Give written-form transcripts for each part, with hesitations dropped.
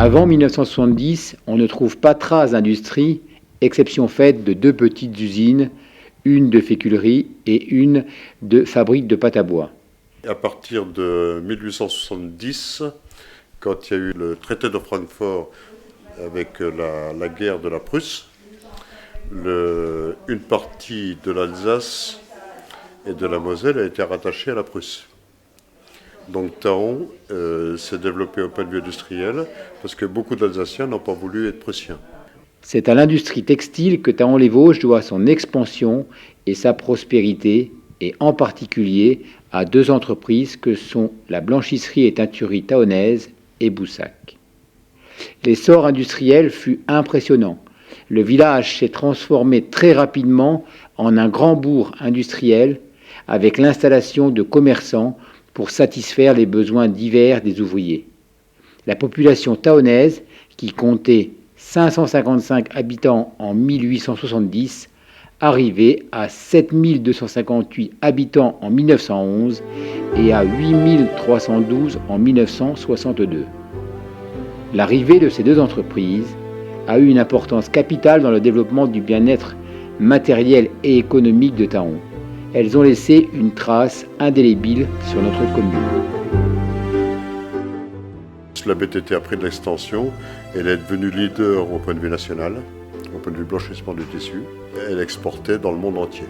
Avant 1970, on ne trouve pas trace d'industrie, exception faite de 2 petites usines, une de féculerie et une de fabrique de pâte à bois. À partir de 1870, quand il y a eu le traité de Francfort avec la guerre de la Prusse, une partie de l'Alsace et de la Moselle a été rattachée à la Prusse. Donc Thaon s'est développé au point de vue industriel parce que beaucoup d'Alsaciens n'ont pas voulu être prussiens. C'est à l'industrie textile que Thaon-les-Vosges doit son expansion et sa prospérité, et en particulier à 2 entreprises que sont la blanchisserie et teinturerie thaonaise et Boussac. L'essor industriel fut impressionnant. Le village s'est transformé très rapidement en un grand bourg industriel avec l'installation de commerçants pour satisfaire les besoins divers des ouvriers. La population thaonaise, qui comptait 555 habitants en 1870, arrivait à 7258 habitants en 1911 et à 8312 en 1962. L'arrivée de ces 2 entreprises a eu une importance capitale dans le développement du bien-être matériel et économique de Thaon. Elles ont laissé une trace indélébile sur notre commune. La BTT a pris de l'extension, elle est devenue leader au point de vue national, au point de vue blanchissement du tissu. Elle exportait dans le monde entier.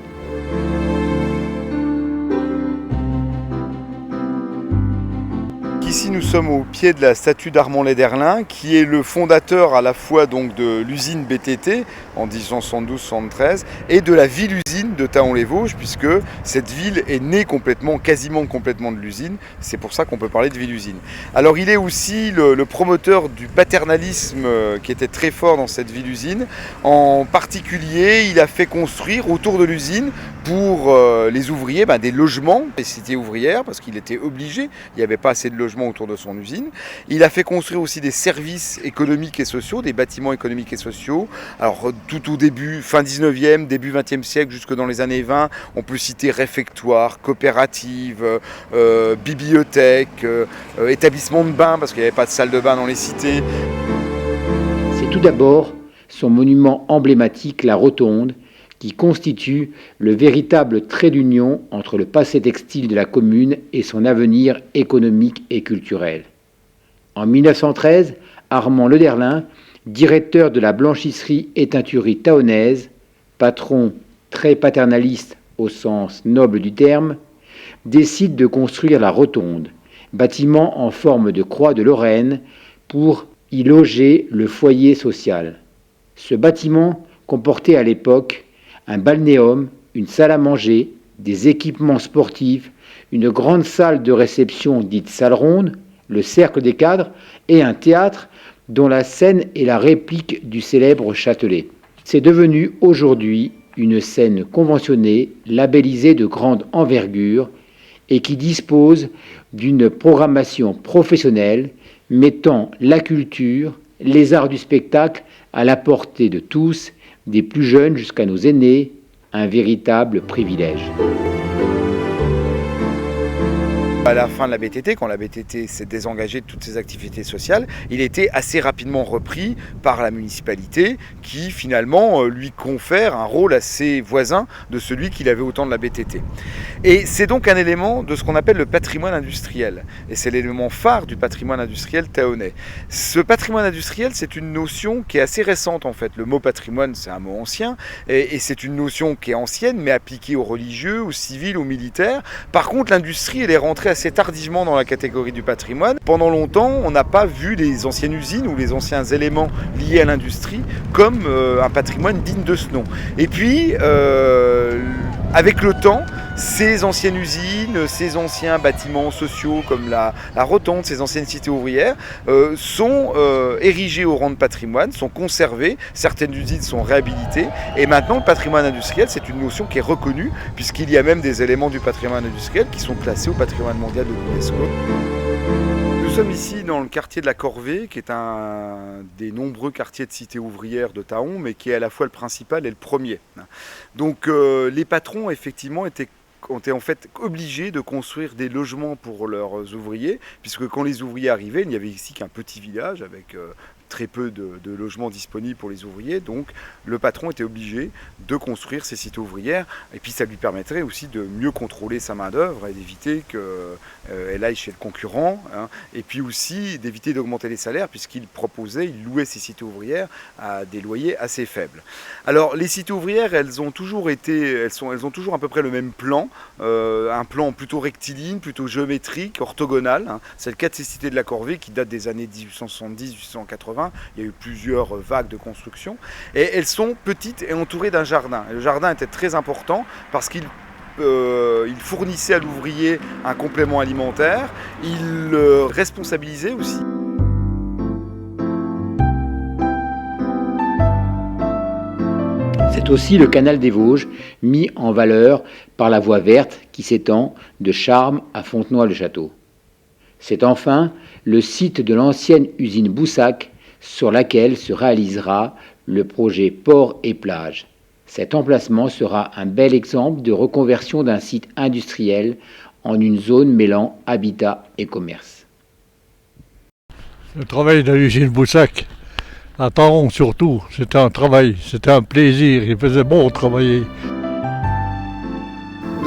Ici, nous sommes au pied de la statue d'Armand Lederlin, qui est le fondateur à la fois donc de l'usine BTT en 1872-73 et de la ville-usine de Thaon-les-Vosges, puisque cette ville est née quasiment complètement de l'usine. C'est pour ça qu'on peut parler de ville-usine. Alors, il est aussi le promoteur du paternalisme qui était très fort dans cette ville-usine. En particulier, il a fait construire autour de l'usine pour les ouvriers des logements, des cités ouvrières, parce qu'il était obligé, il n'y avait pas assez de logements autour de son usine. Il a fait construire aussi des services économiques et sociaux, des bâtiments économiques et sociaux. Alors tout au début, fin 19e, début 20e siècle, jusque dans les années 20, on peut citer réfectoires, coopératives, bibliothèques, établissements de bains, parce qu'il n'y avait pas de salle de bain dans les cités. C'est tout d'abord son monument emblématique, la Rotonde, qui constitue le véritable trait d'union entre le passé textile de la commune et son avenir économique et culturel. En 1913, Armand Lederlin, directeur de la blanchisserie et teinturerie thaonaise, patron très paternaliste au sens noble du terme, décide de construire la Rotonde, bâtiment en forme de croix de Lorraine, pour y loger le foyer social. Ce bâtiment comportait à l'époque un balnéum, une salle à manger, des équipements sportifs, une grande salle de réception dite salle ronde, le cercle des cadres et un théâtre dont la scène est la réplique du célèbre Châtelet. C'est devenu aujourd'hui une scène conventionnée, labellisée de grande envergure et qui dispose d'une programmation professionnelle mettant la culture, les arts du spectacle à la portée de tous, des plus jeunes jusqu'à nos aînés, un véritable privilège. À la fin de la BTT, quand la BTT s'est désengagée de toutes ses activités sociales, il a été assez rapidement repris par la municipalité qui finalement lui confère un rôle assez voisin de celui qu'il avait au temps de la BTT. Et c'est donc un élément de ce qu'on appelle le patrimoine industriel. Et c'est l'élément phare du patrimoine industriel thaonais. Ce patrimoine industriel, c'est une notion qui est assez récente en fait. Le mot patrimoine, c'est un mot ancien et c'est une notion qui est ancienne mais appliquée aux religieux, aux civils, aux militaires. Par contre, l'industrie, elle est rentrée assez tardivement dans la catégorie du patrimoine. Pendant longtemps, on n'a pas vu les anciennes usines ou les anciens éléments liés à l'industrie comme un patrimoine digne de ce nom. Et puis, avec le temps, ces anciennes usines, ces anciens bâtiments sociaux comme la Rotonde, ces anciennes cités ouvrières sont érigés au rang de patrimoine, sont conservés, certaines usines sont réhabilitées et maintenant le patrimoine industriel c'est une notion qui est reconnue puisqu'il y a même des éléments du patrimoine industriel qui sont classés au patrimoine mondial de l'UNESCO. Nous sommes ici dans le quartier de la Corvée, qui est un des nombreux quartiers de cité ouvrière de Thaon, mais qui est à la fois le principal et le premier. Donc les patrons effectivement étaient été en fait obligés de construire des logements pour leurs ouvriers, puisque quand les ouvriers arrivaient, il n'y avait ici qu'un petit village avec très peu de logements disponibles pour les ouvriers, donc le patron était obligé de construire ces cités ouvrières, et puis ça lui permettrait aussi de mieux contrôler sa main d'œuvre et d'éviter qu'elle aille chez le concurrent, hein, et puis aussi d'éviter d'augmenter les salaires, puisqu'il louait ces cités ouvrières à des loyers assez faibles. Alors les cités ouvrières, elles ont toujours à peu près le même plan, un plan plutôt rectiligne, plutôt géométrique, orthogonal, hein. C'est le cas de ces cités de la Corvée qui datent des années 1870-1880. Il y a eu plusieurs vagues de construction et elles sont petites et entourées d'un jardin. Et le jardin était très important parce qu'il fournissait à l'ouvrier un complément alimentaire, il le responsabilisait aussi. C'est aussi le canal des Vosges, mis en valeur par la voie verte qui s'étend de Charmes à Fontenoy-le-Château. C'est enfin le site de l'ancienne usine Boussac sur laquelle se réalisera le projet Port et Plage. Cet emplacement sera un bel exemple de reconversion d'un site industriel en une zone mêlant habitat et commerce. Le travail de l'usine Boussac, à Taron surtout, c'était un travail, c'était un plaisir, il faisait bon travailler.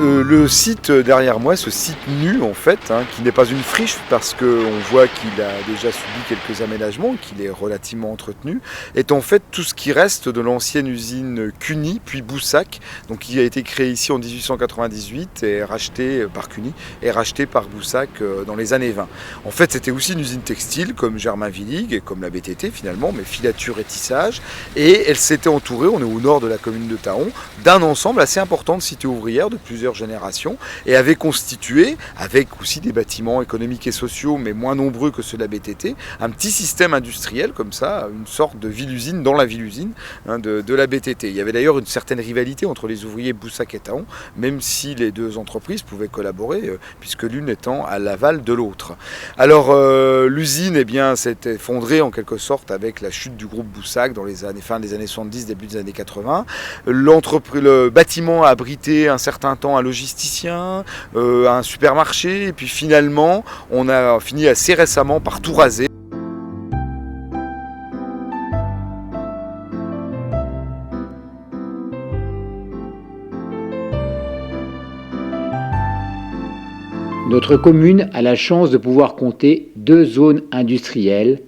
Le site derrière moi, ce site nu en fait, hein, qui n'est pas une friche parce qu'on voit qu'il a déjà subi quelques aménagements, qu'il est relativement entretenu, est en fait tout ce qui reste de l'ancienne usine Cuny, puis Boussac, donc qui a été créée ici en 1898 et racheté par Cuny et racheté par Boussac dans les années 20. En fait, c'était aussi une usine textile comme Germain-Willig et comme la BTT finalement, mais filature et tissage, et elle s'était entourée, on est au nord de la commune de Taon, d'un ensemble assez important de cités ouvrières de plusieurs générations et avait constitué, avec aussi des bâtiments économiques et sociaux, mais moins nombreux que ceux de la BTT, un petit système industriel comme ça, une sorte de ville-usine dans la ville-usine, hein, de la BTT. Il y avait d'ailleurs une certaine rivalité entre les ouvriers Boussac et Taon, même si les deux entreprises pouvaient collaborer, puisque l'une étant à l'aval de l'autre. Alors l'usine s'est effondrée en quelque sorte avec la chute du groupe Boussac dans les fin des années 70, début des années 80. Le bâtiment a abrité un certain temps un logisticien, un supermarché, et puis finalement, on a fini assez récemment par tout raser. Notre commune a la chance de pouvoir compter deux zones industrielles,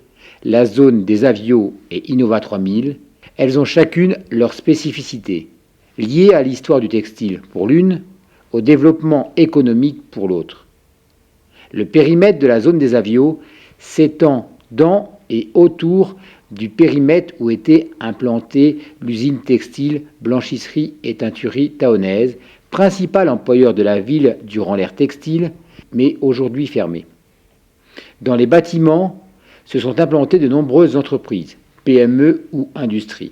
la zone des Aviaux et Innova 3000. Elles ont chacune leur spécificité, liée à l'histoire du textile pour l'une, au développement économique pour l'autre. Le périmètre de la zone des Aviaux s'étend dans et autour du périmètre où était implantée l'usine textile, blanchisserie et teinturerie taonnaise, principal employeur de la ville durant l'ère textile, mais aujourd'hui fermée. Dans les bâtiments, se sont implantées de nombreuses entreprises, PME ou industries.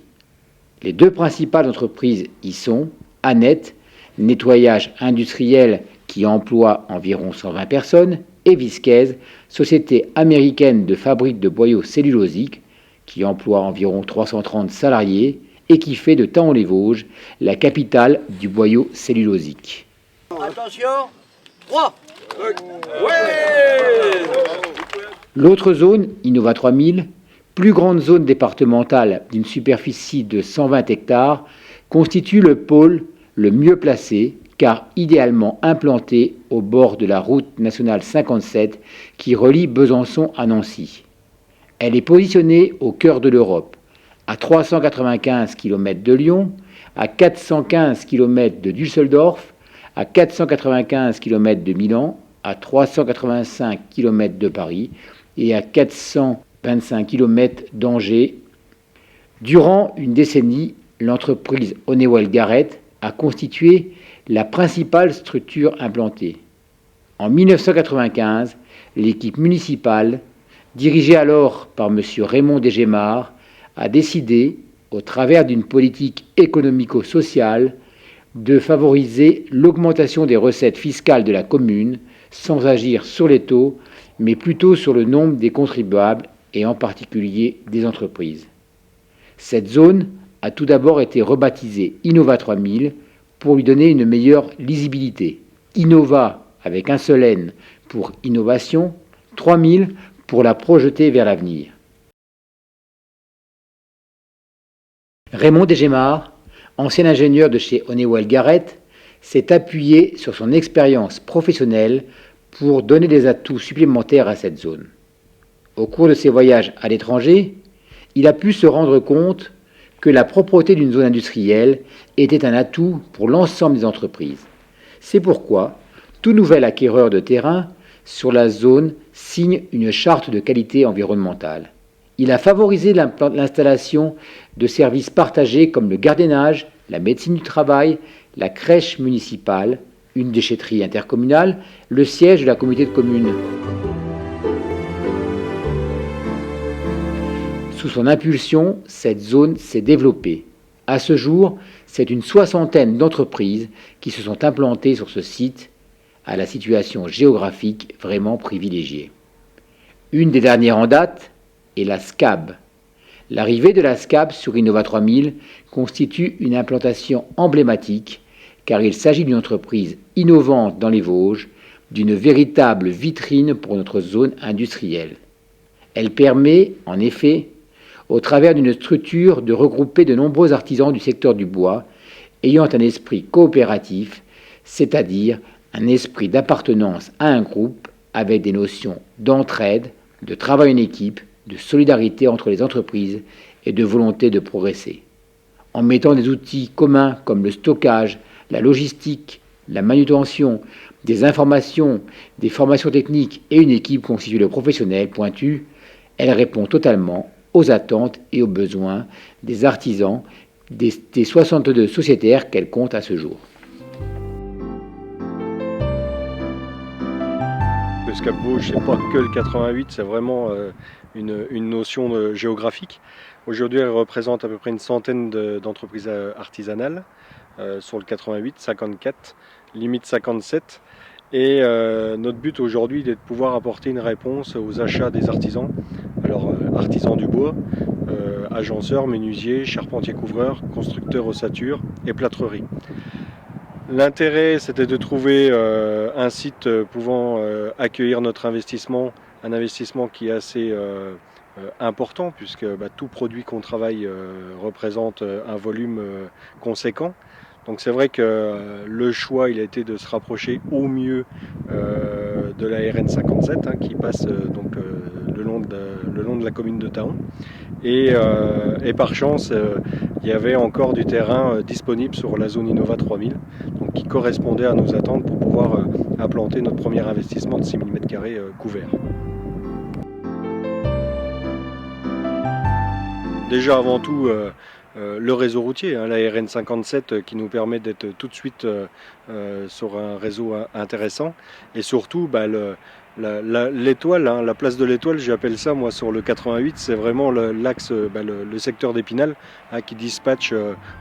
Les deux principales entreprises y sont Annette, nettoyage industriel qui emploie environ 120 personnes, et Visquez, société américaine de fabrique de boyaux cellulosiques qui emploie environ 330 salariés et qui fait de Taon-les-Vosges la capitale du boyau cellulosique. Attention, 3. L'autre zone, Innova 3000, plus grande zone départementale d'une superficie de 120 hectares, constitue le pôle le mieux placé, car idéalement implanté au bord de la route nationale 57 qui relie Besançon à Nancy. Elle est positionnée au cœur de l'Europe, à 395 km de Lyon, à 415 km de Düsseldorf, à 495 km de Milan, à 385 km de Paris et à 425 km d'Angers. Durant une décennie, l'entreprise Honeywell Garrett a constitué la principale structure implantée. En 1995, l'équipe municipale, dirigée alors par M. Raymond Desgémard, a décidé, au travers d'une politique économico-sociale, de favoriser l'augmentation des recettes fiscales de la commune sans agir sur les taux, mais plutôt sur le nombre des contribuables et en particulier des entreprises. Cette zone a tout d'abord été rebaptisée Innova 3000 pour lui donner une meilleure lisibilité. Innova avec un seul N pour innovation, 3000 pour la projeter vers l'avenir. Raymond Desgémard, ancien ingénieur de chez Honeywell Garrett, s'est appuyé sur son expérience professionnelle pour donner des atouts supplémentaires à cette zone. Au cours de ses voyages à l'étranger, il a pu se rendre compte que la propreté d'une zone industrielle était un atout pour l'ensemble des entreprises. C'est pourquoi tout nouvel acquéreur de terrain sur la zone signe une charte de qualité environnementale. Il a favorisé l'installation de services partagés comme le gardiennage, la médecine du travail, la crèche municipale, une déchetterie intercommunale, le siège de la communauté de communes. Sous son impulsion, cette zone s'est développée. À ce jour, c'est une soixantaine d'entreprises qui se sont implantées sur ce site à la situation géographique vraiment privilégiée. Une des dernières en date est la SCAB. L'arrivée de la SCAB sur Innova 3000 constitue une implantation emblématique car il s'agit d'une entreprise innovante dans les Vosges, d'une véritable vitrine pour notre zone industrielle. Elle permet, en effet, au travers d'une structure de regrouper de nombreux artisans du secteur du bois ayant un esprit coopératif, c'est-à-dire un esprit d'appartenance à un groupe avec des notions d'entraide, de travail en équipe, de solidarité entre les entreprises et de volonté de progresser. En mettant des outils communs comme le stockage, la logistique, la manutention, des informations, des formations techniques et une équipe constituée de professionnels pointus, elle répond totalement aux attentes et aux besoins des artisans des 62 sociétaires qu'elle compte à ce jour. Le SCAB Vosges, ce n'est pas que le 88, c'est vraiment une notion géographique. Aujourd'hui, elle représente à peu près une centaine d'entreprises artisanales sur le 88, 54, limite 57. Et notre but aujourd'hui est de pouvoir apporter une réponse aux achats des artisans. Alors artisans du bois, agenceurs, menuisiers, charpentiers couvreurs, constructeurs ossature et plâtreries. L'intérêt, c'était de trouver un site pouvant accueillir notre investissement, un investissement qui est assez important puisque tout produit qu'on travaille représente un volume conséquent. Donc c'est vrai que le choix il a été de se rapprocher au mieux de la RN 57 qui passe le long de la commune de Thaon. Et par chance, il y avait encore du terrain disponible sur la zone Innova 3000, donc qui correspondait à nos attentes pour pouvoir implanter notre premier investissement de 6000 m² couvert. Déjà avant tout, le réseau routier, la RN 57 qui nous permet d'être tout de suite sur un réseau intéressant, et surtout l'étoile, la place de l'étoile, j'appelle ça moi sur le 88, c'est vraiment l'axe, le secteur d'Épinal qui dispatche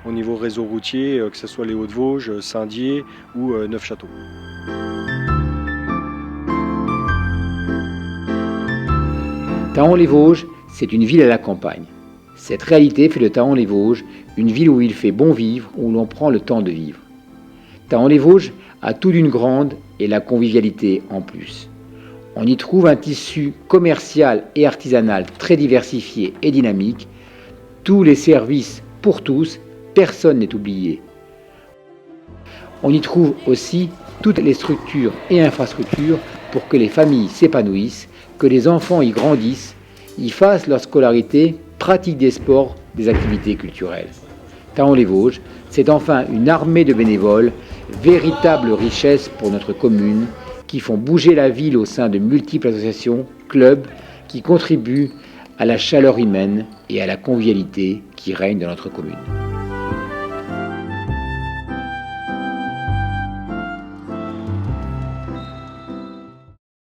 au niveau réseau routier, que ce soit les Hauts-de-Vosges, Saint-Dié ou Neufchâteau. Thaon-les-Vosges, c'est une ville à la campagne. Cette réalité fait de Thaon-les-Vosges une ville où il fait bon vivre, où l'on prend le temps de vivre. Thaon-les-Vosges a tout d'une grande et la convivialité en plus. On y trouve un tissu commercial et artisanal très diversifié et dynamique. Tous les services pour tous, personne n'est oublié. On y trouve aussi toutes les structures et infrastructures pour que les familles s'épanouissent, que les enfants y grandissent, y fassent leur scolarité, pratiquent des sports, des activités culturelles. Thaon-les-Vosges, c'est enfin une armée de bénévoles, véritable richesse pour notre commune, qui font bouger la ville au sein de multiples associations, clubs, qui contribuent à la chaleur humaine et à la convivialité qui règne dans notre commune.